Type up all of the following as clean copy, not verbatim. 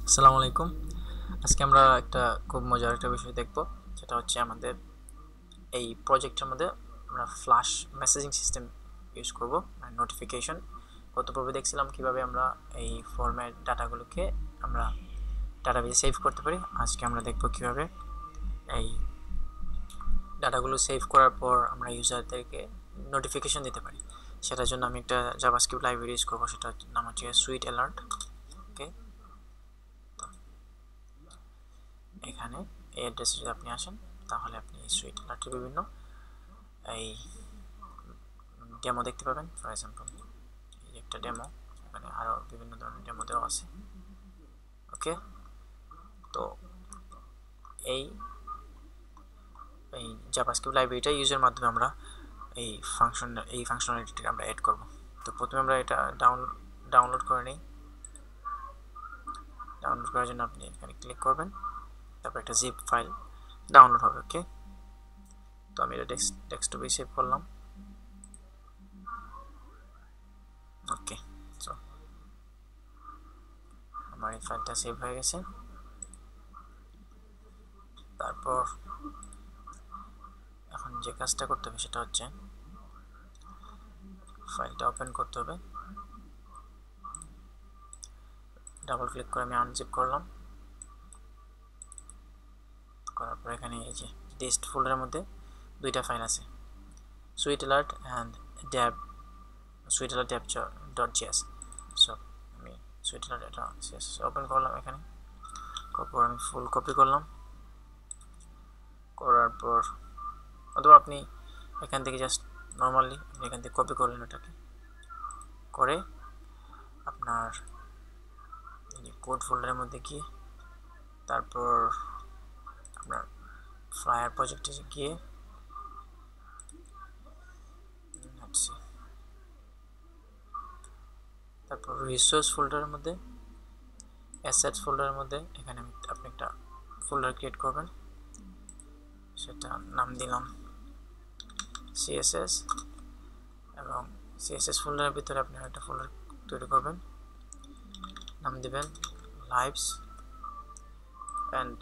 আসসালামু আলাইকুম। আজকে আমরা একটা খুব মজার একটা বিষয় দেখব, যেটা হচ্ছে আমাদের এই প্রজেক্টের মধ্যে আমরা ফ্ল্যাশ মেসেজিং সিস্টেম ইউজ করব, মানে নোটিফিকেশন। গত পর্বে দেখছিলাম কিভাবে আমরা এই ফরম্যাট ডাটাগুলোকে আমরা ডাটাবেজে সেভ করতে পারি। আজকে আমরা দেখব কিভাবে এই ডাটাগুলো সেভ করার পর আমরা ইউজারদেরকে নোটিফিকেশন দিতে পারি। সেটার জন্য আমি একটা জাভাস্ক্রিপ্ট লাইব্রেরি ইউজ করবো, সেটার নাম হচ্ছে সুইট অ্যালার্ট। ওকে, এখানে এই অ্যাড্রেসে যদি আপনি আসেন তাহলে আপনি সুইট অ্যালার্টের বিভিন্ন এই ডেমো দেখতে পাবেন। ফর এক্সাম্পল এই একটা ডেমো, এখানে আরও বিভিন্ন ধরনের ডেমো দেওয়া আছে। ওকে, তো এই এই জাভাস্ক্রিপ্ট লাইব্রেরিটা ইউজের মাধ্যমে আমরা এই ফাংশনালিটিটা আমরা অ্যাড করব। তো প্রথমে আমরা এটা ডাউনলোড করে নিই। ডাউনলোড করার জন্য আপনি এখানে ক্লিক করবেন, তারপর একটা জিপ ফাইল ডাউনলোড হবে। ওকে, তো আমি এটা ডেস্কটপে সেভ করলাম। ওকে, সো আমার এই ফাইলটা সেভ হয়ে গেছে। তারপর এখন যে কাজটা করতে হবে সেটা হচ্ছে ফাইলটা ওপেন করতে হবে। ডাবল ক্লিক করে আমি আনজিপ করলাম। করার পর এখানে এই যে ডিস্ট ফোল্ডারের মধ্যে দুইটা ফাইল আছে, sweet alert and dab sweet alert dab .js। So আমি সুইট অ্যালার্ট এটা ওপেন করলাম, এখানে আমি ফুল কপি করলাম। করার পর অথবা আপনি এখান থেকে জাস্ট নর্মালি আপনি এখান থেকে কপি করলেন, এটাকে করে আপনার কোড ফোল্ডারের মধ্যে গিয়ে তারপর আপনার ফ্লায়ার প্রজেক্টে গিয়ে তারপর রিসোর্স ফোল্ডারের মধ্যে অ্যাসেটস ফোল্ডারের মধ্যে এখানে আপনি একটা ফোল্ডার ক্রিয়েট করবেন, সেটা নাম দিলাম সিএসএস, এবং সিএসএস ফোল্ডারের ভিতরে আপনি একটা ফোল্ডার তৈরি করবেন, নাম দিবেন lives, and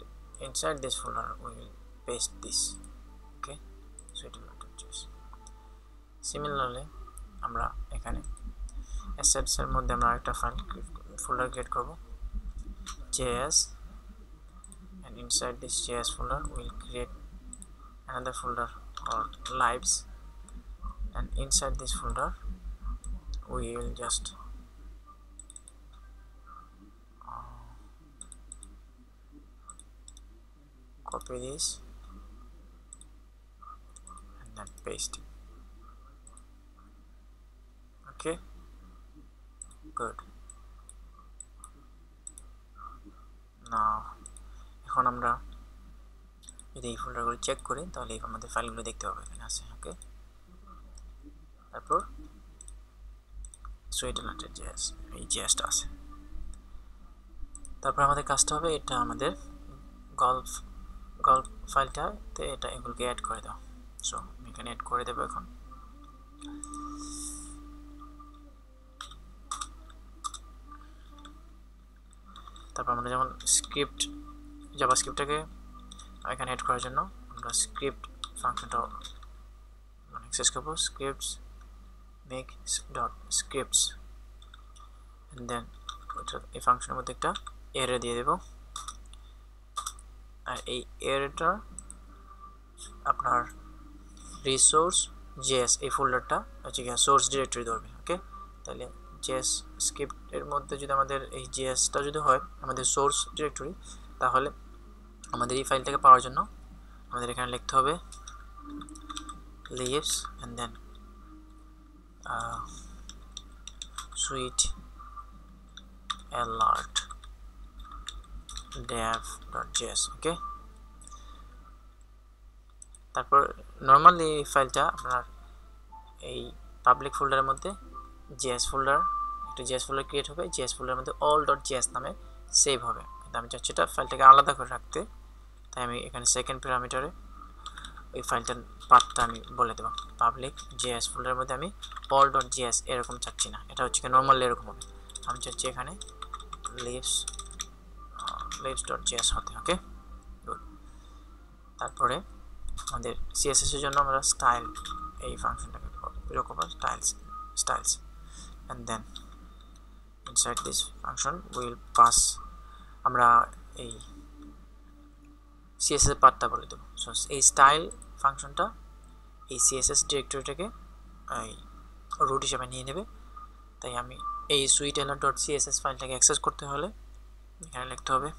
inside this folder we will paste this. Okay, so it will not change. Similarly আমরা এখানে assets এর মধ্যে আমরা একটা ফাইল ফোল্ডার ক্রিয়েট করব js, and inside this js folder we will create another folder called lives, and inside this folder we will just copy this and then paste it. Okay, good. Now এখন আমরা যদি এই ফোল্ডারগুলো check করি তাহলে আমাদের ফাইলগুলো দেখতে পাবো এখানে আছে। ওকে, তারপর সুইট অ্যালার্টের এই জেএসটা আছে। তারপর আমাদের কাজটা হবে এটা আমাদের গল্ফ ফাইলটাতে এটা এগুলোকে অ্যাড করে দাও। সো আমি এখানে অ্যাড করে দেবো এখন। তারপর আমরা যেমন জাভাস্ক্রিপ্টটাকে এখানে অ্যাড করার জন্য আমরা স্ক্রিপ্ট ফাংশনটা অ্যাক্সেস করবো, scripts make dot scripts, and then এই ফাংশনের মধ্যে একটা অ্যারে দিয়ে দেব, আর এই অ্যারেটা আপনার রিসোর্স জেএস এই ফোল্ডারটা হচ্ছে কি সোর্স ডিরেক্টরি ধরবে। ওকে, তাহলে জেএস স্ক্রিপ্টের মধ্যে যদি আমাদের এই জেএসটা যদি হয় আমাদের সোর্স ডিরেক্টরি, তাহলে আমাদের এই ফাইলটাকে পাওয়ার জন্য আমাদের এখানে লিখতে হবে leaves and then suite alert dev.js। ওকে, তারপর নর্মালি এই ফাইলটা আপনার এই পাবলিক ফোল্ডারের মধ্যে জেএস ফোল্ডার একটা জেএস ফোল্ডার ক্রিয়েট হবে, জেএস ফোল্ডারের মধ্যে all.js নামে সেভ হবে। কিন্তু আমি চাচ্ছি এটা ফাইলটাকে আলাদা করে রাখতে, তাই আমি এখানে সেকেন্ড প্যারামিটারে ওই ফাইলটার পাথটা আমি বলে দেবো পাবলিক জেএস ফোল্ডারের মধ্যে আমি all.js এরকম চাচ্ছি না, এটা হচ্ছে কি নর্মালি এরকম হবে। আমি চাচ্ছি এখানে লিভস libs.js হতে। ওকে, গুড। তারপরে আমাদের সিএসএস এর জন্য আমরা স্টাইল এই ফাংশনটাকে প্রয়োগ করব, styles and then inside this function we will pass আমরা এই সিএসএস এর পাথটা বলে দেব। সো এই স্টাইল ফাংশনটা এই সিএসএস ডিরেক্টরিটাকে এই রুট হিসেবে নিয়ে নেবে। তাই আমি এই sweeteller.css ফাইলটাকে অ্যাক্সেস করতে হলে এখানে লিখতে হবে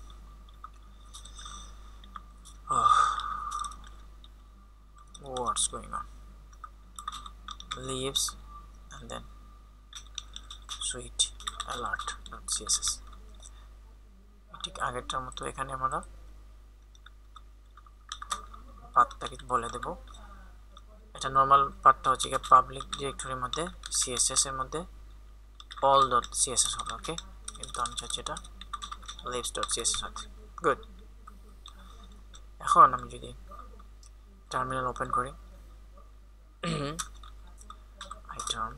what's going on, leaves and then sweeteller.css। ঠিক আগেরটার মতো এখানে আমরা পাথটাকে বলে দেব। এটা নরমাল পাথটা হচ্ছে কি পাবলিক ডিরেক্টরির মধ্যে সিএসএস এর মধ্যে all.css হবে। ওকে, কিন্তু আমি চাচ্ছি এটা libs.css হবে। গুড। এখন আমি যদি টার্মিনাল ওপেন করি item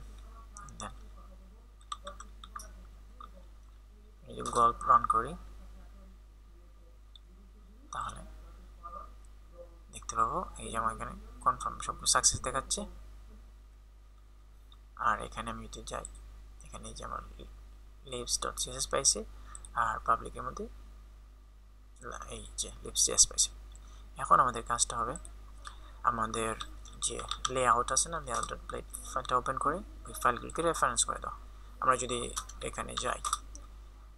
and then যদি গল্প রান করি তাহলে দেখতে পাবো এই যে আমার এখানে কনফার্ম সব সাকসেস দেখাচ্ছে। আর এখানে আমি যদি যাই এখানে যে আমার libs.css পাইছি আর পাবলিকের মধ্যে এই যে libs.js পাইছি। এখন আমাদের কাজটা হবে আমাদের যে লেআউট আছে না, layout.plate ফাইলটা ওপেন করে ওই ফাইলগুলোকে রেফারেন্স করে দাও। আমরা যদি এখানে যাই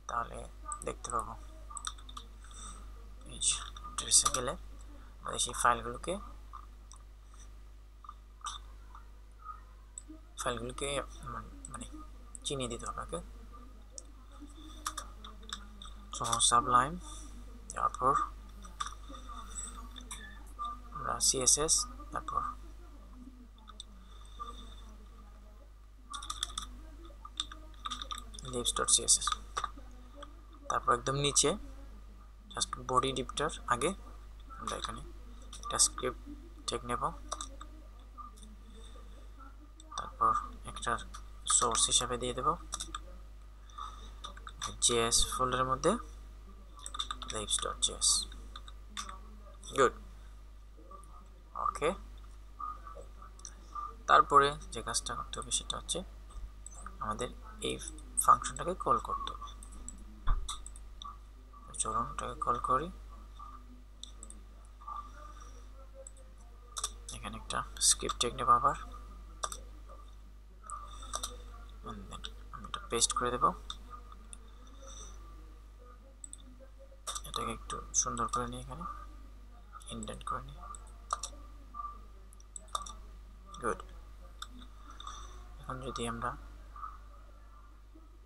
তাহলে দেখতে পাবো এই যে অ্যাড্রেসে গেলে আমাদের সেই ফাইলগুলোকে মানে চিনিয়ে দিতে হবে। ওকে, সো সাবলাইম, তারপর আমরা সিএসএস, তারপর libs.css, তারপর একদম নিচে জাস্ট বডি ডিপটার আগে আমরা এখানে একটা স্ক্রিপ্ট টেক নেব, তারপর একটা সোর্স হিসাবে দিয়ে দেব js ফোল্ডারের মধ্যে libs.js। গুড। ওকে, তারপরে যে কাজটা করতে হবে সেটা হচ্ছে আমাদের এই ফাংশনটাকে কল করতে হবে। চলুন এটাকে কল করি। এখানে একটা স্ক্রিপ্ট টেক নেব আবার, আমি এটা পেস্ট করে দেব। এটাকে একটু সুন্দর করে নিই, এখানে ইনডেন্ট করে নিই। গুড। এখন যদি আমরা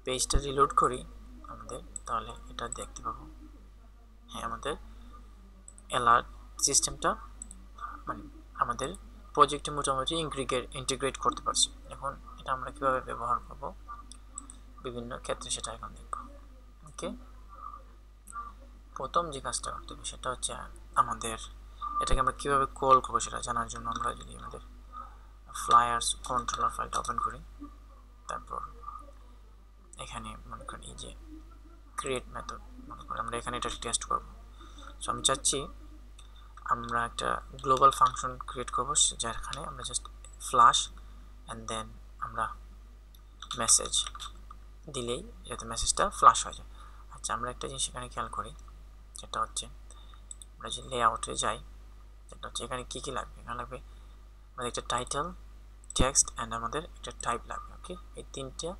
পেজটা রিলোড করি আমাদের, তাহলে এটা দেখতে পাবো হ্যাঁ আমাদের অ্যালার্ট সিস্টেমটা মানে আমাদের প্রজেক্টে মোটামুটি ইন্টিগ্রেট করতে পারছি। এখন এটা আমরা কিভাবে ব্যবহার করব বিভিন্ন ক্ষেত্রে সেটা এখন দেখব। ওকে, প্রথম যে কাজটা করতে হবে সেটা হচ্ছে আমাদের এটাকে আমরা কিভাবে কল করবো সেটা জানার জন্য আমরা যদি আমাদের ফ্লায়ার্স কন্ট্রোলার ফাইলটা ওপেন করি, তারপর এখানে মনে করেন এই যে ক্রিয়েট মেথড মনে করেন আমরা এখানে এটা টেস্ট করব। সো আমি চাচ্ছি আমরা একটা গ্লোবাল ফাংশন ক্রিয়েট করব যেখানে আমরা জাস্ট ফ্ল্যাশ অ্যান্ড দেন আমরা মেসেজ দিলেই যাতে মেসেজটা ফ্ল্যাশ হয়ে যায়। আচ্ছা, আমরা একটা জিনিস এখানে খেয়াল করি, যেটা হচ্ছে আমরা যে লেআউটে যাই, যেটা হচ্ছে এখানে কী কী লাগবে। এখানে লাগবে আমাদের একটা টাইটেল, টেক্সট অ্যান্ড আমাদের একটা টাইপ লাগবে। ওকে, এই তিনটা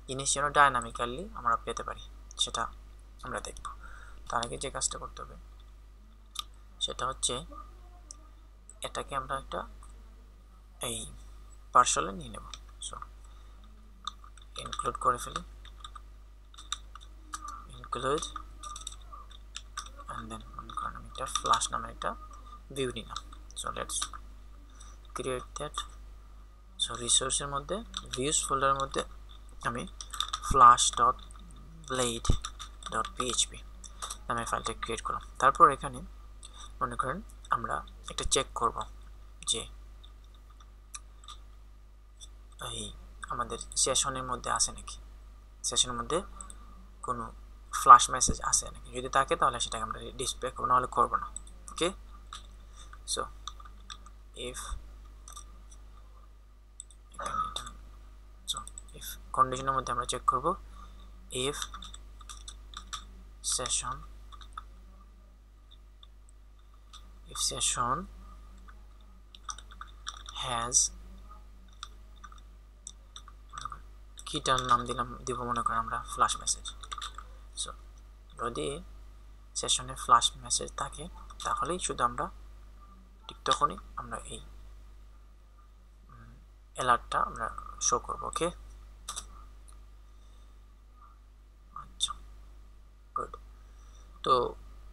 জিনিস যেন ডায়নামিক্যালি আমরা পেতে পারি সেটা আমরা দেখব। তার আগে যে কাজটা করতে হবে সেটা হচ্ছে এটাকে আমরা একটা এই পার্সেলে নিয়ে নেব। সো ইনক্লুড করে ফেলি, ইনক্লুড অ্যান্ড দেন মনে করেন আমি একটা ফ্ল্যাশ নামের একটা ভিউ নিলাম। So let's create that. So রিসোর্সের মধ্যে ভিউস ফোল্ডারের মধ্যে আমি flash.blade.php নামে ফাইলটা ক্রিয়েট করলাম। তারপর এখানে মনে করেন আমরা একটা চেক করব যে এই আমাদের সেশনের মধ্যে আছে নাকি, সেশনের মধ্যে কোনো ফ্ল্যাশ মেসেজ আছে নাকি, যদি থাকে তাহলে সেটাকে আমরা ডিসপ্লে করব, নাহলে করবো না। ওকে, সো ইফ ইফ কন্ডিশনের মধ্যে আমরা চেক করব ইফ session has কিটার নাম দিব মনে করেন আমরা ফ্ল্যাশ মেসেজ। সো যদি সেশনে ফ্ল্যাশ মেসেজ থাকে তাহলেই শুধু আমরা ঠিক তখনই আমরা এই অ্যালার্টটা আমরা শো করব। ওকে, আচ্ছা গুড। তো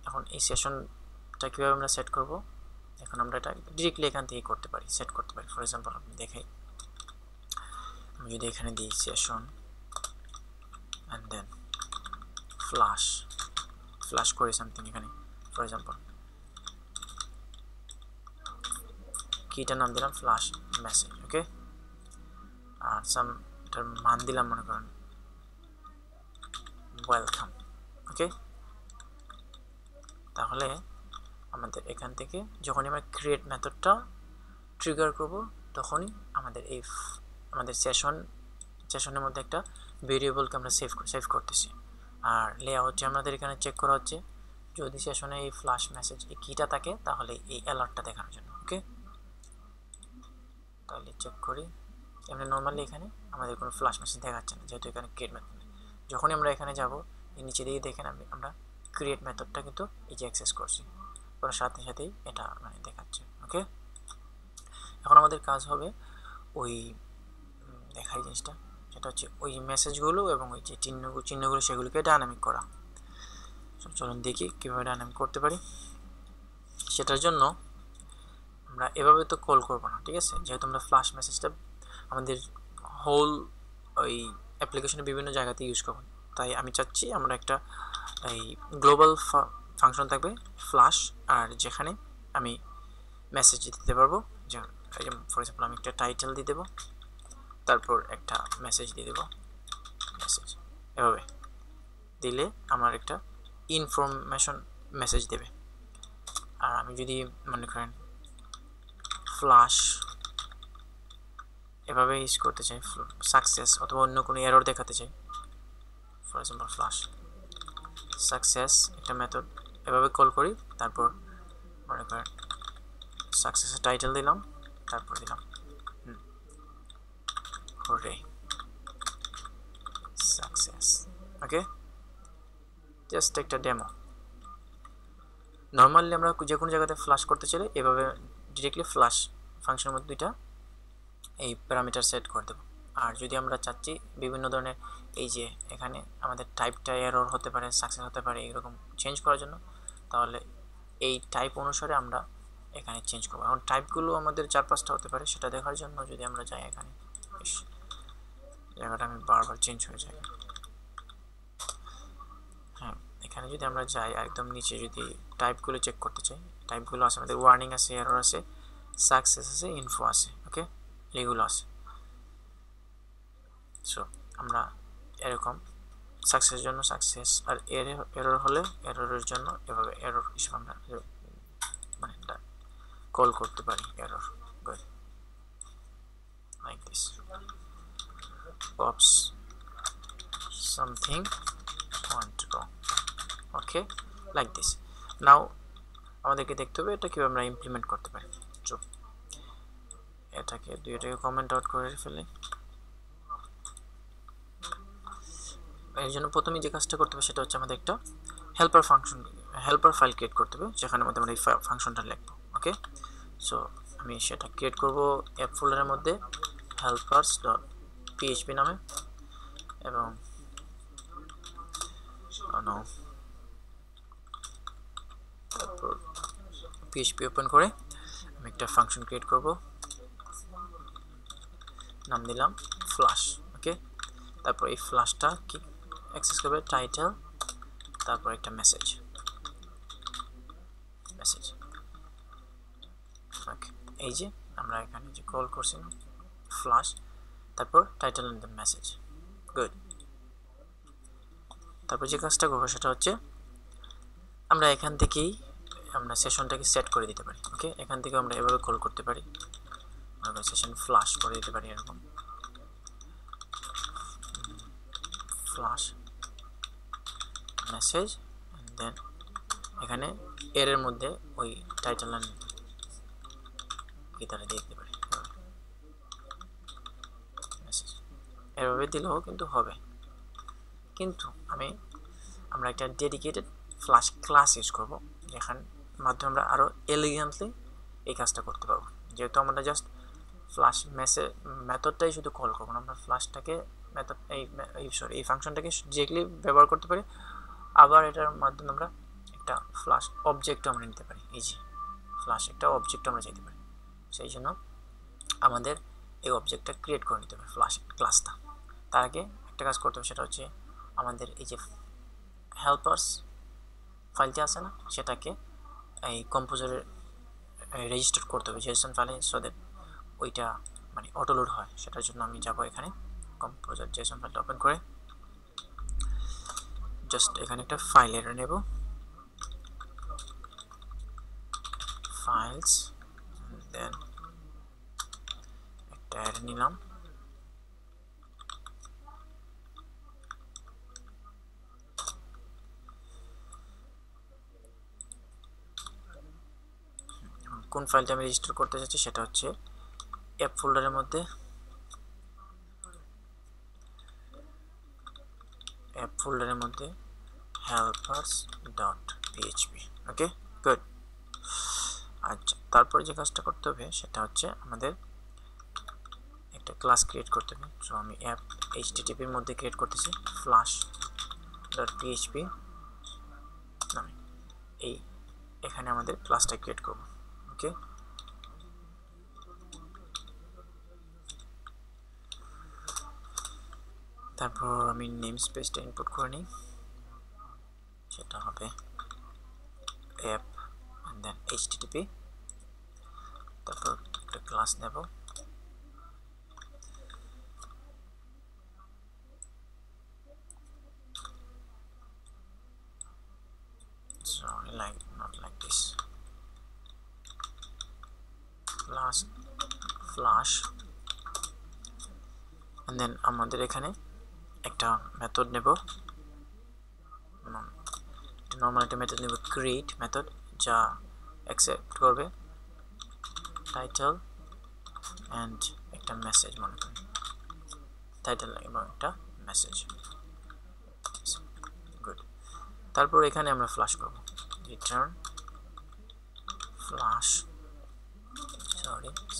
এখন এই সেশনটা কীভাবে আমরা সেট করব, এখন আমরা এটা ডিরেক্টলি এখান থেকে করতে পারি, সেট করতে পারি। ফর এক্সাম্পল আপনি দেখাই, আমি যদি এখানে দিই সেশন অ্যান্ড দেন ফ্ল্যাশ করি সামথিং এখানে, ফর এক্সাম্পল কিটার নাম দিলাম ফ্ল্যাশ মেসেজ। ওকে, আর এটার মান দিলাম মনে করেন ওয়েলকাম। ওকে, তাহলে আমাদের এখান থেকে যখনই আমরা ক্রিয়েট মেথডটা ট্রিগার করব তখনই আমাদের সেশনের মধ্যে একটা ভেরিয়েবলকে আমরা সেভ করতেছি। আর লেআউটে আমাদের এখানে চেক করা হচ্ছে যদি সেশনে এই ফ্ল্যাশ মেসেজ এই কিটা থাকে তাহলে এই অ্যালার্টটা দেখানোর জন্য। ওকে, তাহলে চেক করি, এমনি নর্মালি এখানে আমাদের কোনো ফ্ল্যাশ মেসেজ দেখাচ্ছে না যেহেতু এখানে ক্রিয়েট মেথড নেই। যখনই আমরা এখানে যাব এই নিচে দিয়ে দেখেন আমরা ক্রিয়েট মেথডটা কিন্তু এই যে অ্যাক্সেস করছি, করার সাথে সাথেই এটা মানে দেখাচ্ছে। ওকে, এখন আমাদের কাজ হবে ওই দেখাই জিনিসটা, সেটা হচ্ছে ওই মেসেজগুলো এবং ওই যে চিহ্নগুলো সেগুলোকে ডায়নামিক করা। চলুন দেখি কীভাবে ডায়নামিক করতে পারি। সেটার জন্য আমরা এভাবে তো কল করবো না, ঠিক আছে, যেহেতু আমরা ফ্ল্যাশ মেসেজটা আমাদের হোল ওই অ্যাপ্লিকেশনে বিভিন্ন জায়গাতে ইউজ করব, তাই আমি চাচ্ছি আমরা একটা এই গ্লোবাল ফাংশন থাকবে ফ্ল্যাশ, আর যেখানে আমি মেসেজ দিতে পারবো। ফর এক্সাম্পল আমি একটা টাইটেল দিয়ে দেবো, তারপর একটা মেসেজ দিয়ে দেবো, মেসেজ এভাবে দিলে আমার একটা ইনফরমেশন মেসেজ দেবে। আর আমি যদি মনে করেন ফ্ল্যাশ এভাবে ইউজ করতে চাই, সাকসেস অথবা অন্য কোনো এরর দেখাতে চাই, ফর এক্সাম্পল ফ্ল্যাশ সাকসেস একটা মেথড এভাবে কল করি, তারপর মনে করেন সাকসেসের টাইটেল দিলাম, তারপর দিলাম হরে সাকসেস। ওকে, জাস্ট একটা ডেমো। নর্মালি আমরা যে কোনো জায়গাতে ফ্ল্যাশ করতে চাইলে এভাবে ডিরেক্টলি ফ্ল্যাশ ফাংশনের মধ্যে দুইটা এই প্যারামিটার সেট করে দেবো। আর যদি আমরা চাচ্ছি বিভিন্ন ধরনের এই যে এখানে আমাদের টাইপটা এরর হতে পারে, সাকসেস হতে পারে, এরকম চেঞ্জ করার জন্য, তাহলে এই টাইপ অনুসারে আমরা এখানে চেঞ্জ করবো। এখন টাইপগুলো আমাদের 4-5টা হতে পারে, সেটা দেখার জন্য যদি আমরা যাই এখানে, জায়গাটা আমি বারবার চেঞ্জ হয়ে যায়। হ্যাঁ, এখানে যদি আমরা যাই একদম নিচে, যদি টাইপগুলো চেক করতে চাই, টাইপগুলো আছে আমাদের ওয়ার্নিং আছে, এরর আছে, সাকসেস আছে, ইনফো আছে। ওকে, এগুলো আছে। সো আমরা এরকম সাকসেসের জন্য সাকসেস, আর এরর হলে এররের জন্য এভাবে এরর হিসেবে আমরা মানে কল করতে পারি error. Good, like this pops something went wrong. Okay, like this. Now আমাদেরকে দেখতে হবে এটা কিভাবে আমরা ইমপ্লিমেন্ট করতে পারি। সো এটাকে দুইটাকে কমেন্ট আউট করে ফেলি। এর জন্য প্রথমে যে কাজটা করতে হবে সেটা হচ্ছে আমাদের একটা হেল্পার ফাইল ক্রিয়েট করতে হবে, যেখানে মধ্যে আমরা এই ফাংশনটা লিখবো। ওকে, সো আমি সেটা ক্রিয়েট করব অ্যাপ ফোল্ডারের মধ্যে helpers.php নামে, এবং তারপর PHP ওপেন করে আমি একটা ফাংশন ক্রিয়েট করব, নাম দিলাম ফ্ল্যাশ। ওকে, তারপর এই ফ্ল্যাশটা কি অ্যাক্সেস করবে টাইটেল, তারপর একটা মেসেজ। ওকে, এই যে আমরা এখানে যে কল করছি না ফ্ল্যাশ, তারপর title and the message. Good, তারপর যে কাজটা করবো সেটা হচ্ছে আমরা এখান থেকেই আমরা সেশনটাকে সেট করে দিতে পারি। ওকে, এখান থেকে আমরা এভাবে কল করতে পারি, আমরা সেশন ফ্লাশ করে দিতে পারি, এরকম ফ্লাশ মেসেজ, দেন এখানে এর মধ্যে ওই টাইটেল এন্ড কি তারা দিয়ে দিতে পারি মেসেজ, এভাবে দিলেও কিন্তু হবে। কিন্তু আমরা একটা ডেডিকেটেড ফ্লাশ ক্লাস ইউজ করব, যেখানে মাধ্যমে আমরা আরও এলিগেন্টলি এই কাজটা করতে পারবো। যেহেতু আমরা জাস্ট ফ্লাশ মেথডটাই শুধু কল করবো না, আমরা ফ্লাশটাকে মেথড এই ফাংশনটাকে ডিরেক্টলি ব্যবহার করতে পারি। আবার এটার মাধ্যমে আমরা একটা ফ্লাশ অবজেক্টও আমরা নিতে পারি, এই যে ফ্লাশ একটা অবজেক্ট আমরা চাইতে পারি। সেই জন্য আমাদের এই অবজেক্টটা ক্রিয়েট করে নিতে হবে ফ্লাশ ক্লাসটা। তার আগে একটা কাজ করতে হবে, সেটা হচ্ছে আমাদের এই যে হেল্পার্স ফাইলটি আছে না, সেটাকে এই কম্পোজারে রেজিস্টার করতে হবে জেসন ফাইলে, সো দ্যাট ওইটা মানে অটোলোড হয়। সেটার জন্য আমি যাব এখানে কম্পোজার জেসন ফাইলটা ওপেন করে জাস্ট এখানে একটা ফাইল এর নেব, ফাইলস, দেন একটা এর নিলাম, কোন ফাইলটা আমি রেজিস্টার করতে চাচ্ছি সেটা হচ্ছে অ্যাপ ফোল্ডারের মধ্যে helpers.php। ওকে, গুড। আচ্ছা, তারপর যে কাজটা করতে হবে সেটা হচ্ছে আমাদের একটা ক্লাস ক্রিয়েট করতে হবে। সো আমি অ্যাপ http এর মধ্যে ক্রিয়েট করতেছি flash.php নামে, এখানে আমাদের ক্লাসটা ক্রিয়েট করব। ওকে, তারপর আমি নেম স্পেসটা ইনপুট করে নিই, সেটা হবে অ্যাপ এন্ড দেন http। তারপর একটা ক্লাস নেব, sorry, not like this, class flash, and then আমাদের এখানে একটা মেথড নেব, নরমাল একটা মেথড নেব ক্রিয়েট মেথড, যা অ্যাকসেপ্ট করবে টাইটেল এন্ড একটা মেসেজ, মনে করেন টাইটেল এবং একটা মেসেজ। গুড। তারপর এখানে আমরা ফ্লাশ করব, return flush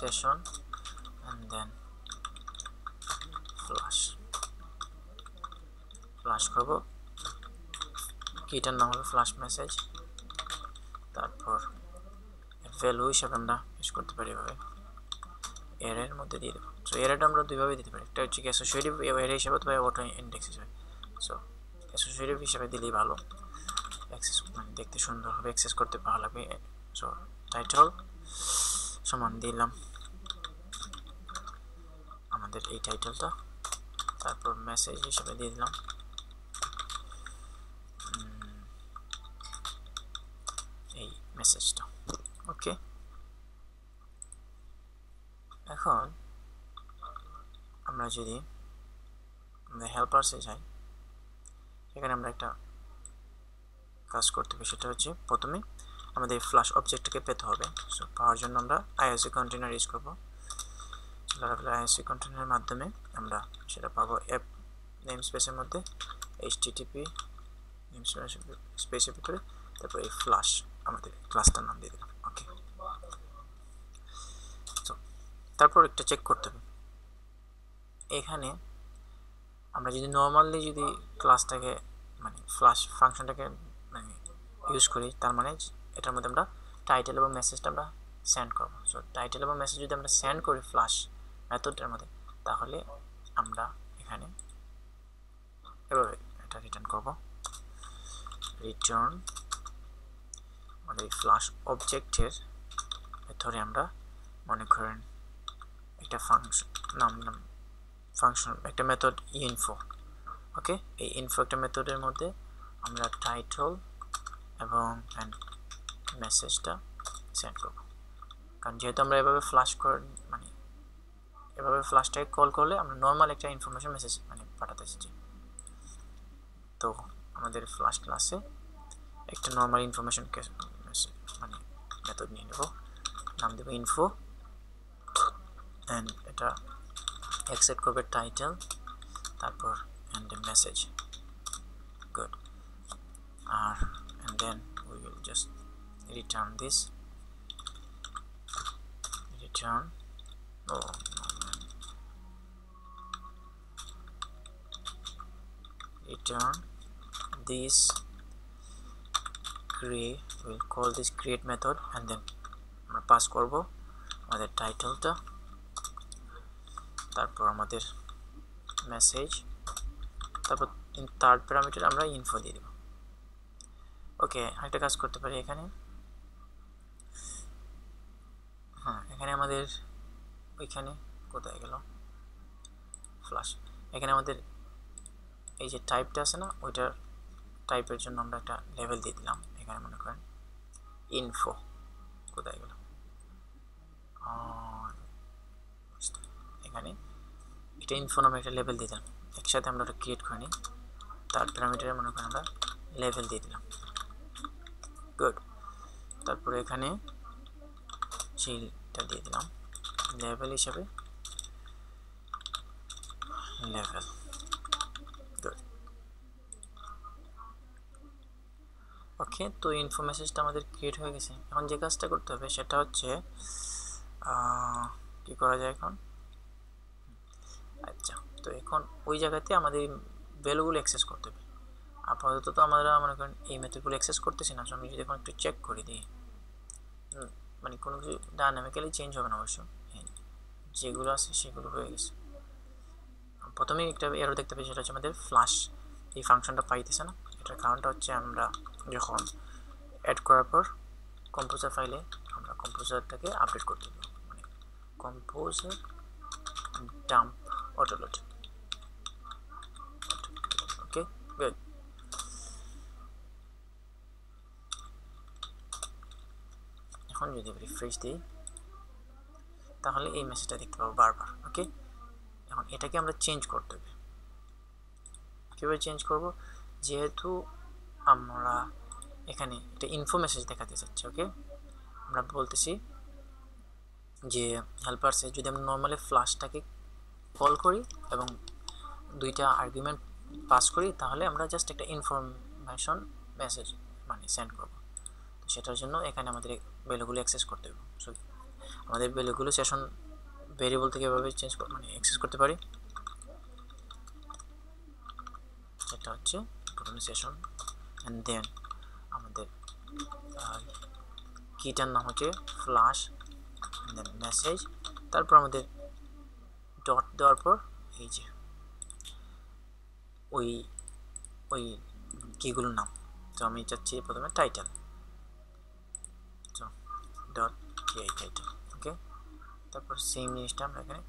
session and then flush করব, কিটার নাম হবে ফ্লাশ মেসেজ। তারপর ভ্যালু হিসাবে আমরা ইউজ করতে পারি এভাবে এর মধ্যে দিয়ে দেবো। সো এরটা আমরা দুইভাবে দিতে পারি, একটা হচ্ছে অ্যাসোসিয়েটিভ এর হিসাবে অথবা অটো ইন্ডেক্স হিসাবে। সো অ্যাসোসিয়েটিভ হিসাবে দিলেই ভালো, অ্যাক্সেস মানে দেখতে সুন্দর হবে, অ্যাক্সেস করতে ভালো লাগবে। সো টাইটেল সমান দিলাম আমাদের এই টাইটেলটা, তারপর মেসেজ হিসাবে দিয়ে দিলাম এই মেসেজটা। ওকে, এখন আমরা যদি হেল্পারসে যাই, এখানে আমরা একটা কাজ করতে হবে, সেটা হচ্ছে প্রথমে আমাদের ফ্লাশ অবজেক্টটাকে পেতে হবে। সো পাওয়ার জন্য আমরা আইওসি কন্টেনার ইউজ করব। আইওসি কন্টেনারের মাধ্যমে আমরা সেটা পাবো অ্যাপ নেম স্পেসের মধ্যে http নেম স্পেসের ভিতরে, তারপর এই ফ্লাশ আমাদের ক্লাসটার নাম দিয়ে দিলাম। ওকে, তো তারপর একটা চেক করতে হবে, এখানে আমরা যদি নর্মালি যদি ক্লাসটাকে মানে ফ্লাশ ফাংশনটাকে মানে ইউজ করি, তার মানে এটার মধ্যে আমরা টাইটেল এবং মেসেজটা আমরা সেন্ড করব। সো টাইটেল এবং মেসেজ যদি আমরা সেন্ড করি ফ্লাশ মেথডটার মধ্যে, তাহলে আমরা এখানে এভাবে এটা রিটার্ন করব, রিটার্ন আমাদের ফ্লাশ অবজেক্টের ভেতরে আমরা মনে করেন একটা ফাংশন একটা মেথড ইনফো ওকে, এই ইনফো একটা মেথডের মধ্যে আমরা টাইটেল এবং মেসেজটা সেন্ড করব, কারণ যেহেতু আমরা এভাবে ফ্ল্যাশ করে মানে এভাবে ফ্ল্যাশটাকে কল করলে আমরা নর্মাল একটা ইনফরমেশন মেসেজ মানে পাঠাতে এসেছি। তো আমাদের ফ্ল্যাশ ক্লাসে একটা নর্মাল ইনফরমেশন মানে মেথড নিয়ে নেব, নাম দেব ইনফো, অ্যান্ড এটা অ্যাকসেপ্ট করবে টাইটেল, তারপর and the message. Good. And then we will just return this. Return. Oh no, man. Return this create. We'll call this create method, and then আমরা pass করব আমাদের টাইটেলটা, তারপর আমাদের মেসেজ, তারপর থার্ড প্যারামিটার আমরা ইনফো দিয়ে দেব। ওকে, আরেকটা কাজ করতে পারি এখানে। হ্যাঁ, এখানে আমাদের ওইখানে কোথায় গেল ফ্ল্যাশ, এখানে আমাদের এই যে টাইপটা আছে না, ওইটার টাইপের জন্য আমরা একটা লেভেল দিয়ে দিলাম। এখানে মনে করেন ইনফো, কোথায় গেল, এখানে এটা ইনফো নামে একটা লেভেল দিয়ে দিলাম। একসাথে আমরা ওটা ক্রিয়েট করে নিই, তার প্যারামিটারে মনে করেন আমরা লেভেল দিয়ে দিলাম। গুড। তারপরে এখানে সেইটা দিয়ে দিলাম লেভেল হিসাবে, লেভেল। গুড। ওকে, তো ইনফো মেসেজটা আমাদের ক্রিয়েট হয়ে গেছে। এখন যে কাজটা করতে হবে সেটা হচ্ছে কি করা যায় এখন। আচ্ছা, তো এখন ওই জায়গাতে আমাদের ভ্যালুগুলো অ্যাক্সেস করতে হবে। আপাতত তো আমরা মনে করেন এই মেথডগুলো অ্যাক্সেস করতেছি না। আমি যদি এখন একটু চেক করে দিই, মানে কোনো কিছু ডাইনামিক্যালি চেঞ্জ হবে না অবশ্য, যেগুলো আছে সেগুলো হয়ে গেছে। প্রথমেই একটা এরর দেখতে পাই, সেটা হচ্ছে আমাদের ফ্ল্যাশ এই ফাংশনটা পাইতেছে না। এটার কারণটা হচ্ছে আমরা যখন অ্যাড করার পর কম্পোজার ফাইলে আমরা কম্পোজারটাকে আপডেট করতে দেবো, মানে কম্পোজার ডাম্প অটোলোড। ওকে, গুড। এখন যদি রিফ্রেশ দিই তাহলে এই মেসেজটা দেখতে পাবো বারবার। ওকে, এখন এটাকে আমরা চেঞ্জ করতে হবে। কীভাবে চেঞ্জ করব, যেহেতু আমরা এখানে একটা ইনফো মেসেজ দেখাতে চাচ্ছি। ওকে, আমরা বলতেছি যে হেল্পারসে যদি আমরা নর্মালি ফ্ল্যাশটাকে কল করি এবং দুইটা আর্গুমেন্ট পাস করি, তাহলে আমরা জাস্ট একটা ইনফরমেশন মেসেজ মানে সেন্ড করব। তো সেটার জন্য এখানে আমাদের ভ্যালুগুলো অ্যাক্সেস করতে হবে। সো আমাদের ভ্যালুগুলো সেশন ভেরিয়েবল থেকে এভাবে চেঞ্জ মানে অ্যাক্সেস করতে পারি। সেটা হচ্ছে প্রথমে সেশন, অ্যান্ড দেন আমাদের কিটার নাম হচ্ছে ফ্ল্যাশ, দেন মেসেজ, তারপর আমাদের ডট দেওয়ার পর এই যে ওই কিগুলোর নাম। তো আমি চাচ্ছি প্রথমে টাইটেল, তো ডট কি টাইটেল। ওকে, তারপর সেম জিনিসটা আমরা এখানে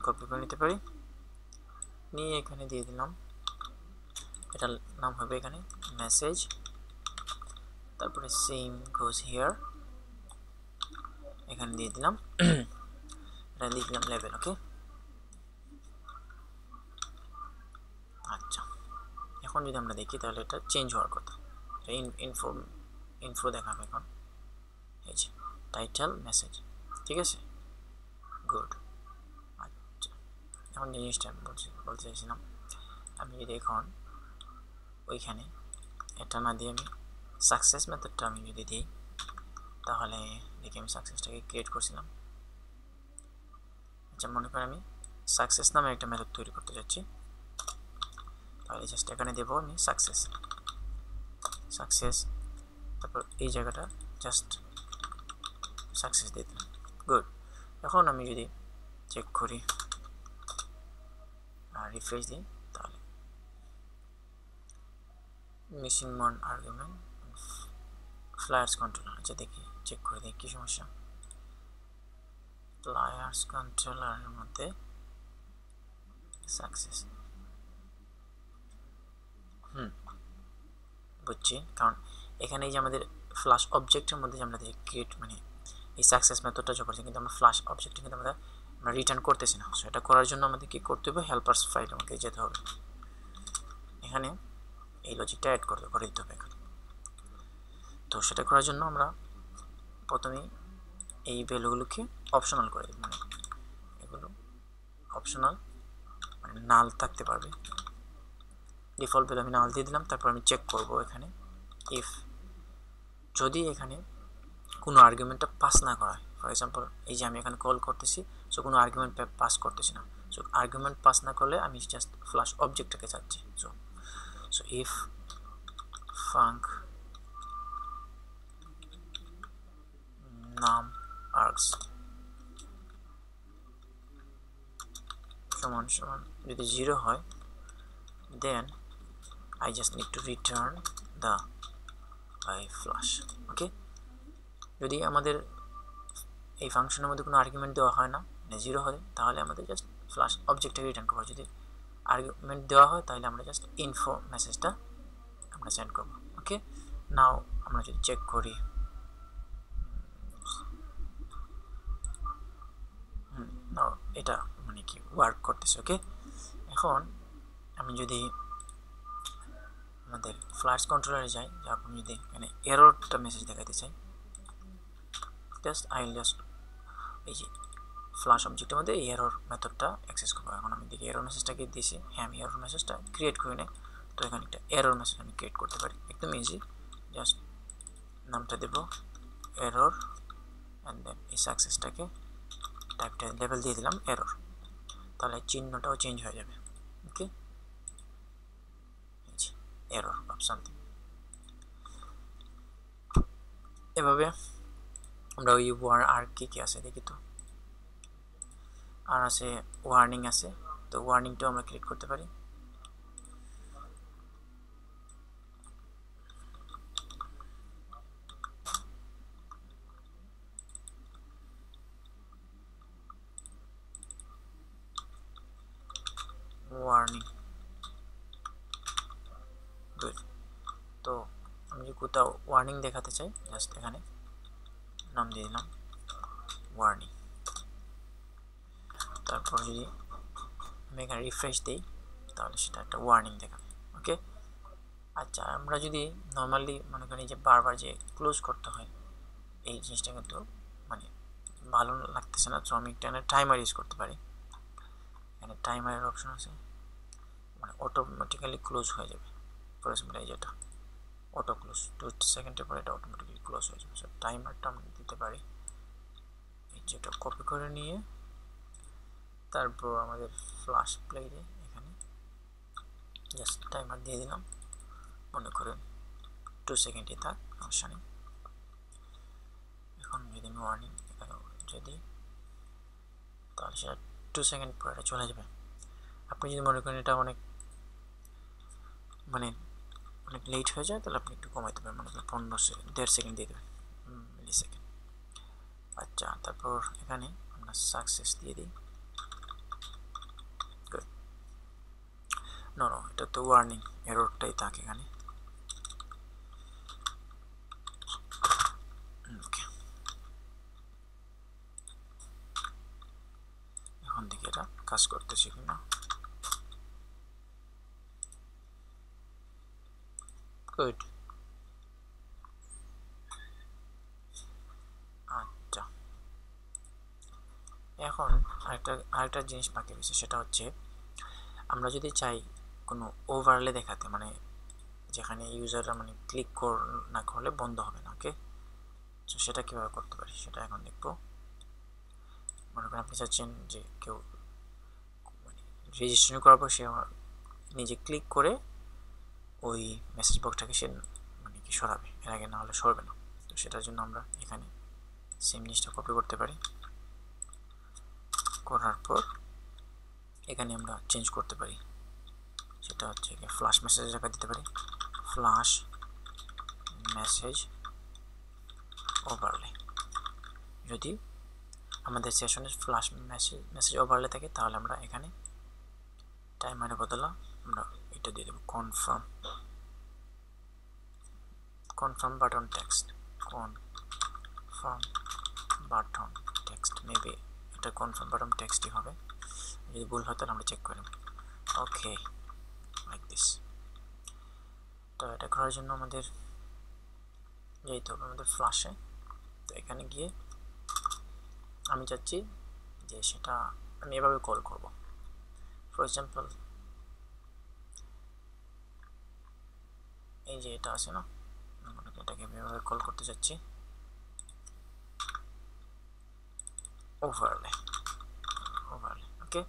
কপি করে নিতে পারি, নিয়ে এখানে দিয়ে দিলাম, এটার নাম হবে এখানে মেসেজ, তারপরে সেম গোজ হিয়ার, এখানে দিয়ে দিলাম এটা দিয়ে দিলাম লেভেল। ওকে, আচ্ছা, এখন যদি আমরা দেখি তাহলে এটা চেঞ্জ হওয়ার কথা, ইনফো দেখাবে এখন, এই যে টাইটেল মেসেজ। ঠিক আছে, গুড। আচ্ছা, এখন জিনিসটা বলতে চাইছিলাম, আমি যদি এখন ওইখানে এটা না দিয়ে আমি সাকসেস মেথডটা আমি যদি দিই, তাহলে দেখি আমি সাকসেসটাকে ক্রিয়েট করছিলাম। আচ্ছা, মনে করি আমি সাকসেস নামে একটা মেথড তৈরি করতে যাচ্ছি, তাহলে জাস্ট এখানে দেবো আমি সাকসেস, তারপর এই জায়গাটা জাস্ট সাকসেস দিয়ে দিলাম। গুড। এখন আমি যদি চেক করি আর রিফ্রেশ দিই, তাহলে missing one argument flyers controller. আচ্ছা, দেখি চেক করে দেখি কি সমস্যা। ফ্লায়ার্স কন্ট্রোলারের মধ্যে সাকসেস, বুঝছি, কারণ এখানে এই যে আমাদের ফ্ল্যাশ অবজেক্টের মধ্যে যে আমরা ক্রিয়েট মানে এই সাকসেস মেথডটা যোগ করছি, কিন্তু আমরা ফ্ল্যাশ অবজেক্টে কিন্তু আমরা রিটার্ন করতেছি না। সো এটা করার জন্য আমাদের কি করতে হবে, হেল্পার্স ফাইল আমাকে যেতে হবে, এখানে এই লজিকটা অ্যাড করে দিতে হবে এখানে। তো সেটা করার জন্য আমরা প্রথমেই এই ভ্যালুগুলোকে অপশনাল করে দেব, মানে এগুলো অপশনাল মানে নাল থাকতে পারবে। ডিফল্ট ভ্যালু আমি নাল দিয়ে দিলাম। তারপর আমি চেক করব এখানে ইফ যদি এখানে কোনো আর্গুমেন্টটা পাস না করা হয়, ফর এক্সাম্পল এই যে আমি এখানে কল করতেছি, সো কোনো আর্গুমেন্ট পাস করতেছি না। সো আর্গুমেন্ট পাস না করলে আমি জাস্ট ফ্ল্যাশ অবজেক্টটাকে চাচ্ছি। সো ইফ ফাঙ্ক নাম আর্কস সমান সমান যদি 0 হয়, then I just need to return the flash. ওকে, যদি আমাদের এই ফাংশনের মধ্যে কোনো আর্গুমেন্ট দেওয়া হয় না, মানে 0 হয়, তাহলে আমাদের জাস্ট ফ্ল্যাশ অবজেক্টটাকে রিটার্ন করবো। যদি আর্গুমেন্ট দেওয়া হয় তাহলে আমরা জাস্ট ইনফো মেসেজটা আমরা সেন্ড করব। ওকে, নাও আমরা যদি চেক করি, নাও এটা মানে কি ওয়ার্ক করতেছে। ওকে, এখন আমি যদি আমাদের ফ্ল্যাশ কন্ট্রোলারে যাই, যখন যদি এখানে এররটা মেসেজ দেখাতে চাই, জাস্ট এই যে ফ্ল্যাশ অবজেক্টের মধ্যে এই এরর মেথডটা অ্যাক্সেস করবো। এখন আমি দেখি এরর মেসেজটাকে দিয়েছি, হ্যাঁ আমি এরর মেসেজটা ক্রিয়েট করে নেই। তো এখানে একটা এরর মেসেজ আমি ক্রিয়েট করতে পারি, একদম ইজি। জাস্ট নামটা দেব এরর, অ্যান্ড দেন এই সাকসেসটাকে টাইপটা লেভেল দিয়ে দিলাম এরর, তাহলে চিহ্নটাও চেঞ্জ হয়ে যাবে। ওকে, এরর অফ সামথিং। এভাবে আমরা ওই আর কি আছে দেখি, তো আর আছে ওয়ার্নিং আছে, তো ওয়ার্নিংটাও আমরা ক্লিক করতে পারি। Warning, good. তো আমি যদি কোথাও ওয়ার্নিং দেখাতে চাই, জাস্ট এখানে নাম দিয়ে দিলাম ওয়ার্নিং। তারপর যদি আমি এখানে রিফ্রেশ দিই, তাহলে সেটা একটা ওয়ার্নিং দেখাবে। ওকে, আচ্ছা, আমরা যদি নর্মালি মনে করি যে বারবার যে ক্লোজ করতে হয়, এই জিনিসটা কিন্তু মানে ভালো লাগতেছে না। তো আমি একটা টাইমার ইউজ করতে পারি। এখানে টাইমারের অপশন আছে, মানে অটোমেটিক্যালি ক্লোজ হয়ে যাবে। ফর এক্সাম্পল এই যেটা অটো ক্লোজ, 2 সেকেন্ডের পরে এটা অটোমেটিক্যালি ক্লোজ হয়ে যাবে। সো টাইমারটা আমরা দিতে পারি, এই যেটা কপি করে নিয়ে তারপর আমাদের ফ্ল্যাশ প্লেটে এখানে জাস্ট টাইমার দিয়ে দিলাম, মনে করেন 2 সেকেন্ডই থাক, সমস্যা নেই। এখন যদি আমি ওয়ার্নিং এখানে যদি, তাহলে সেটা 2 সেকেন্ড পরে এটা চলে যাবে। আপনি যদি মনে করেন এটা অনেক লেট হয়ে যায়, তাহলে আপনি একটু কমাইতে পারেন, মনে করেন 1.5 সেকেন্ড দিয়ে দেবেন, মিলি সেকেন্ড। আচ্ছা, তারপর এখানে আমরা সাকসেস দিয়ে দিই। গুড। নো, এটা তো ওয়ার্নিং এররটাই থাকে এখানে। এখন দেখি এটা কাজ করতেছে কিনা। গুড। আচ্ছা, এখন আরেকটা জিনিস বাকি রয়েছে, সেটা হচ্ছে আমরা যদি চাই কোনো ওভারলে দেখাতে, মানে যেখানে ইউজাররা মানে ক্লিক না করলে বন্ধ হবে না। ওকে, তো সেটা কীভাবে করতে পারি সেটা এখন দেখব। মনে করেন আপনি চাচ্ছেন যে কেউ মানে রেজিস্ট্রেশন করার পর সে নিজে ক্লিক করে ওই মেসেজ বক্সটাকে সে মানে কি সরাবে, এর আগে না হলে সরবে না। তো সেটার জন্য আমরা এখানে সেম জিনিসটা কপি করতে পারি, করার পর এখানে আমরা চেঞ্জ করতে পারি। সেটা হচ্ছে ফ্ল্যাশ মেসেজ জায়গা দিতে পারি ফ্ল্যাশ মেসেজ ওভারলে। যদি আমাদের সেশনে ফ্ল্যাশ মেসেজ ওভারলে থাকে, তাহলে আমরা এখানে টাইমারের বদলে আমরা এটা দিয়ে দেবো confirm confirm button text, confirm button text, maybe এটা confirm button টেক্সটই হবে, যদি ভুল হয় তাহলে আমরা চেক করি। ওকে, লাইক দিস। তো এটা করার জন্য আমাদের যেতে হবে আমাদের ফ্ল্যাশে। তো এখানে গিয়ে আমি চাচ্ছি যে সেটা আমি এভাবে কল করব। ফর এক্সাম্পল এই যে এটা আছে না, এটাকে এভাবে কল করতে চাচ্ছি, ওভারলে। ওকে,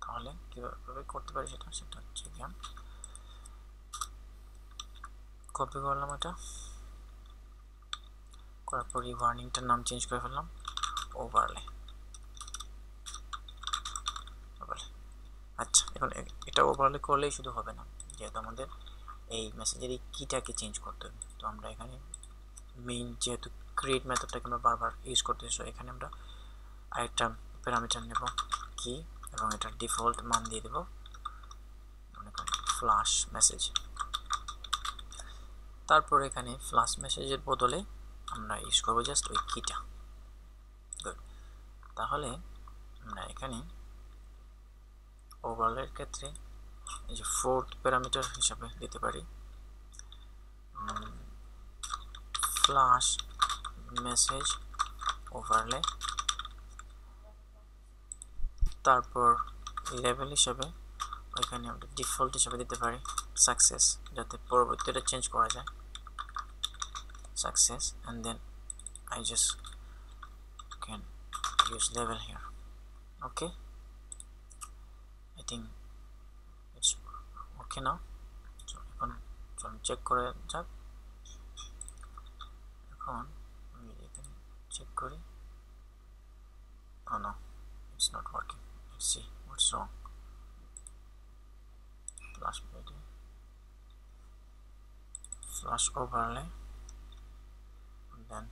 তাহলে কীভাবে করতে পারি সেটা হচ্ছে কি, কপি করলাম, এটা করার পর এই ওয়ার্নিংটার নাম চেঞ্জ করে ফেললাম, ওভারলে। আচ্ছা, এখন এটা ওভারলে করলেই শুধু হবে না, যেহেতু আমাদের এই মেসেজের এই কিটাকে চেঞ্জ করতে হবে। তো আমরা এখানে মেইন যেহেতু ক্রিয়েট মেথডটাকে আমরা বারবার ইউজ করতেছি, এখানে আমরা আরেকটা প্যারামিটার নেব কি, এবং এটার ডিফল্ট মান দিয়ে দেব মনে করি ফ্ল্যাশ মেসেজ। তারপর এখানে ফ্ল্যাশ মেসেজের বদলে আমরা ইউজ করবো জাস্ট ওই কিটা। গুড, তাহলে আমরা এখানে ওভারলের ক্ষেত্রে এই যে ফোর্থ প্যারামিটার হিসাবে দিতে পারি ফ্ল্যাশ মেসেজ ওভারলে। তারপর লেভেল হিসাবে ওইখানে আমরা ডিফল্ট হিসাবে দিতে পারি সাকসেস, যাতে পরবর্তীতে চেঞ্জ করা যায় success, and then I just can use level here. Okay, I think it's okay now. So এখন চলুন চেক করে যাক। এখন আমি এখানে চেক করি, oh no, it's not working. Let's see what's wrong. Flash overlay, and then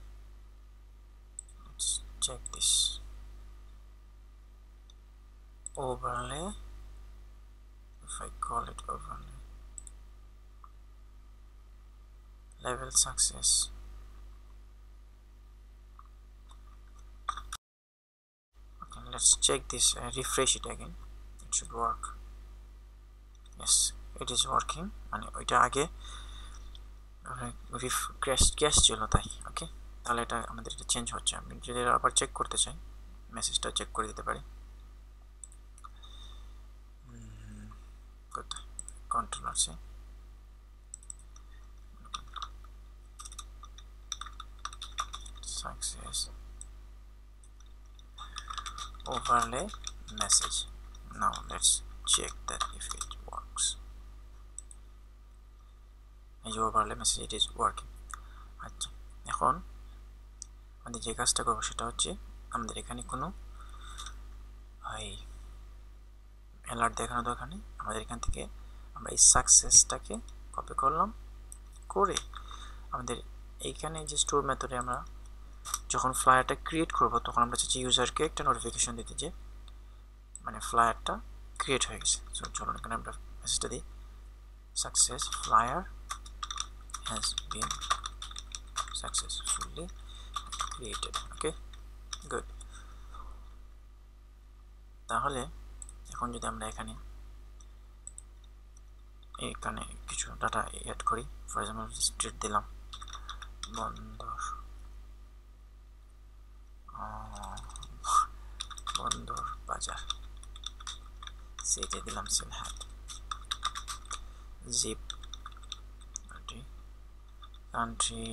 let's check this overlay. If I call it overlay, level success, okay, let's check this, refresh it again, it should work. Yes, it is working, মানে ওইটা আগে crash ছিল তাই। ওকে, তাহলে এটা আমাদের এটা change হচ্ছে। আমি যদি আবার চেক করতে চাই, মেসেজটা চেক করে দিতে পারি, কন্ট্রোল আছে, success overlay message. Now let's check that if it works. এই যে overlay message, it is working. আচ্ছা, এখন আমাদের যে কাজটা করবো সেটা হচ্ছে আমাদের এখানে কোনো অ্যালার্ট দেখানো দরকার নেই। আমাদের এখান থেকে আমরা এই সাকসেসটাকে কপি করলাম, করে আমাদের এইখানে যে স্টোর মেথডে আমরা যখন ফ্লায়ারটা ক্রিয়েট করব তখন আমরা চাচ্ছি ইউজারকে একটা নোটিফিকেশন দিতে যে মানে ফ্লায়ারটা ক্রিয়েট হয়ে গেছে। সো চলুন এখানে আমরা মেসেজটা দিই, success flyer has been successfully created. Okay, good. তাহলে এখন যদি আমরা এখানে কিছু ডাটা অ্যাড করি, ফর এক্সাম্পল স্ট্রিট দিলাম বন্দর বাজার, সিটি দিলাম Sylhet, zip country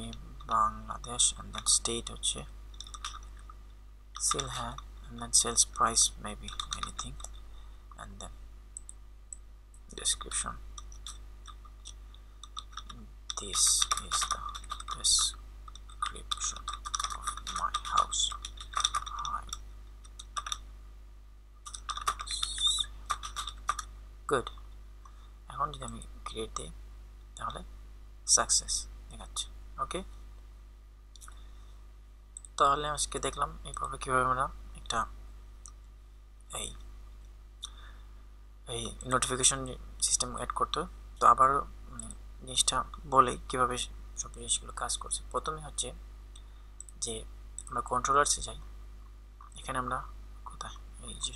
Bangladesh, and then state হচ্ছে সিলহাট, and then sales price maybe anything, and then description. This is the description of my house. Hi. Good. এখন যদি আমি ক্রিয়েট দিই তাহলে সাকসেস দেখাচ্ছে। ওকে, তাহলে আজকে দেখলাম এইভাবে কীভাবে আমরা একটা এই নোটিফিকেশন সিস্টেম অ্যাড করতে। তো আবার জিনিসটা বলে কীভাবে সব জিনিসগুলো কাজ করছে। প্রথমে হচ্ছে যে আমরা কন্ট্রোলার্সে যাই, এখানে আমরা কোথায়, এই যে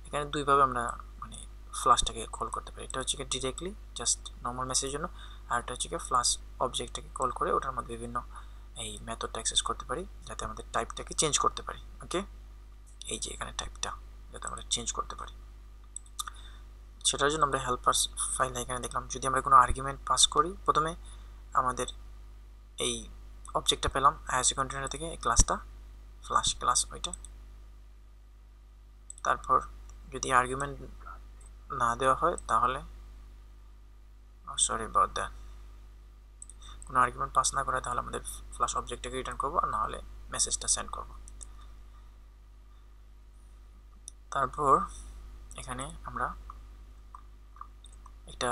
এখানে দুইভাবে আমরা মানে ফ্লাশটাকে কল করতে পারি। এটা হচ্ছে কি ডিরেক্টলি জাস্ট নর্মাল মেসেজের জন্য, আর এটা হচ্ছে কি ফ্লাশ অবজেক্টটাকে কল করে ওটার মধ্যে বিভিন্ন এই মেথডটা অ্যাক্সেস করতে পারি যাতে আমাদের টাইপটাকে চেঞ্জ করতে পারি। ওকে, এই যে এখানে টাইপটা যাতে আমরা চেঞ্জ করতে পারি, সেটার জন্য আমরা হেল্পার্স ফাইল এখানে দেখলাম। যদি আমরা কোনো আর্গুমেন্ট পাস করি, প্রথমে আমাদের এই অবজেক্টটা পেলাম আইওসি কন্টেনার থেকে, এই ক্লাসটা ফ্লাশ ক্লাস ওইটা। তারপর যদি আর্গুমেন্ট না দেওয়া হয় তাহলে সরি অ্যাবাউট দ্যাট, কোনো আর্গুমেন্ট পাস না করে তাহলে আমাদের ফ্লাশ অবজেক্টটাকে রিটার্ন করবো, আর না হলে মেসেজটা সেন্ড করব। তারপর এখানে আমরা একটা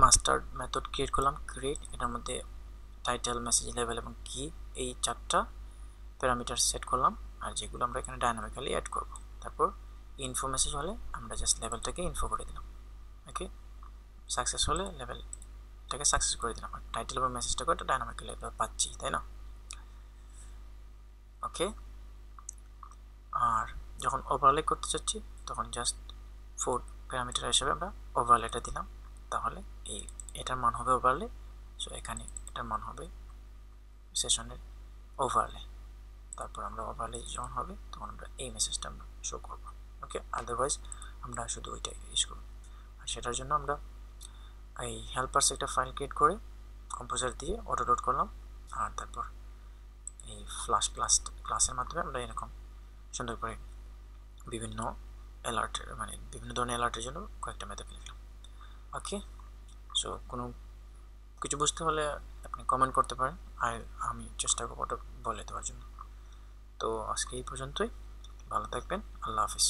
মাস্টার মেথড ক্রিয়েট করলাম, ক্রিয়েট, এটার মধ্যে টাইটেল, মেসেজ লেভেল এবং কি, এই 4টা প্যারামিটার সেট করলাম, আর যেগুলো আমরা এখানে ডাইনামিক্যালি অ্যাড করব। তারপর ইনফো মেসেজ হলে আমরা জাস্ট লেভেলটাকে ইনফো করে দিলাম। ওকে, সাকসেস হলে লেভেলটাকে সাকসেস করে দিলাম, আর টাইটেল এবং মেসেজটাকে একটা ডাইনামিক্যালি পাচ্ছি, তাই না? ওকে, আর যখন ওভারলে করতে চাচ্ছি তখন জাস্ট 4 প্যারামিটার হিসেবে আমরা ওভারলেটা দিলাম, তাহলে এটার মান হবে ওভারলে। সো এখানে এটার মান হবে সেশনের ওভারলে। তারপর আমরা ওভারলে যখন হবে তখন আমরা এই মেসেজটা আমরা শো করব। ওকে, আদারওয়াইজ আমরা শুধু ওইটাই ইউজ করব। আর সেটার জন্য আমরা এই হেল্পার্স একটা ফাইল ক্রিয়েট করে কম্পোজার দিয়ে অটো লোড করলাম, আর তারপর এই ফ্লাশ প্লাস ক্লাসের মাধ্যমে আমরা এরকম সুন্দর করে বিভিন্ন অ্যালার্ট, মানে বিভিন্ন ধরনের অ্যালার্টের জন্য কয়েকটা মেথড লিখলাম। ওকে, সো কোনো কিছু বুঝতে হলে আপনি কমেন্ট করতে পারেন, আর আমি চেষ্টা করবো ওটা বলে দেওয়ার জন্য। তো আজকে এই পর্যন্তই, ভালো থাকবেন, আল্লাহ হাফিজ।